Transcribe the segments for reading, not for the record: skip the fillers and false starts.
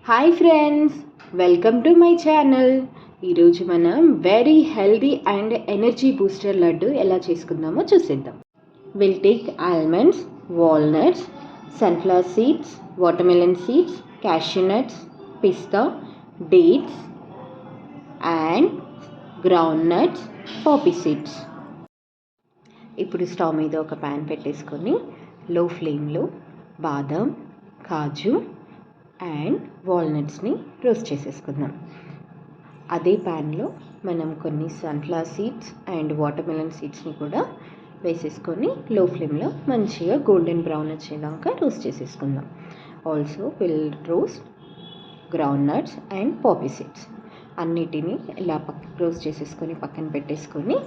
Hi friends, welcome to my channel. ఈరోజు మనం very healthy and energy booster laddu ఎలా చేసుకుందామో చూసేద్దాం. Will take almonds, walnuts, sunflower seeds, watermelon seeds, cashew nuts, pista, dates and ground nuts, poppy seeds. ఇప్పుడు stove మీద ఒక pan పెట్టేసుకొని లో ఫ్లేమ్లో బాదం, కాజు అండ్ వాల్నట్స్ని రోస్ట్ చేసేసుకుందాం. అదే ప్యాన్లో మనం కొన్ని సన్ఫ్లవర్ సీడ్స్ అండ్ వాటర్మెలన్ సీడ్స్ని కూడా వేసేసుకొని లో ఫ్లేమ్లో మంచిగా గోల్డెన్ బ్రౌన్ వచ్చేదాకా రోస్ట్ చేసేసుకుందాం. Also will roast ground nuts and poppy seeds. అన్నిటినీ ఇలా రోస్ట్ చేసేసుకొని పక్కన పెట్టేసుకొని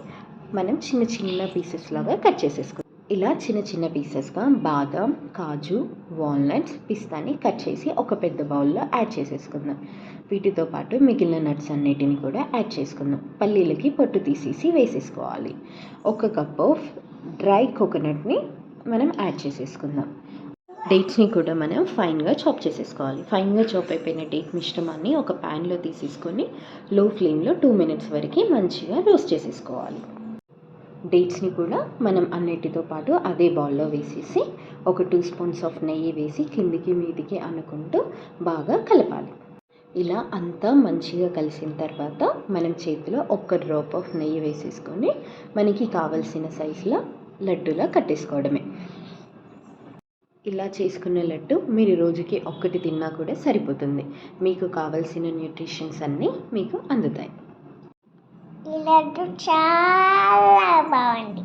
మనం చిన్న చిన్న పీసెస్ లాగా కట్ చేసేసుకుందాం. ఇలా చిన్న చిన్న పీసెస్గా బాదం, కాజు, వాల్నట్స్, పిస్తాని కట్ చేసి ఒక పెద్ద బౌల్లో యాడ్ చేసేసుకుందాం. వీటితో పాటు మిగిలిన నట్స్ అన్నిటిని కూడా యాడ్ చేసుకుందాం. పల్లీలకి పొట్టు తీసేసి వేసేసుకోవాలి. ఒక కప్ ఆఫ్ డ్రై కోకోనట్ని మనం యాడ్ చేసేసుకుందాం. డేట్స్ని కూడా మనం ఫైన్గా చాప్ చేసేసుకోవాలి. ఫైన్గా చాప్ అయిపోయిన డేట్ మిశ్రమాన్ని ఒక ప్యాన్లో తీసేసుకొని లో ఫ్లేమ్లో 2 minutes వరకు మంచిగా రోస్ట్ చేసేసుకోవాలి. డేట్స్ని కూడా మనం అన్నిటితో పాటు అదే బౌల్లో వేసేసి ఒక 2 spoons ఆఫ్ నెయ్యి వేసి కిందికి మీదికి అనుకుంటూ బాగా కలపాలి. ఇలా అంతా మంచిగా కలిసిన తర్వాత మనం చేతిలో ఒక్క డ్రాప్ ఆఫ్ నెయ్యి వేసేసుకొని మనకి కావలసిన సైజులో లడ్డూలా కట్టేసుకోవడమే. ఇలా చేసుకున్న లడ్డు మీరు రోజుకి ఒక్కటి తిన్నా కూడా సరిపోతుంది. మీకు కావలసిన న్యూట్రిషన్స్ అన్నీ మీకు అందుతాయి. ఈ లడ్డు చాలా బాగుంది.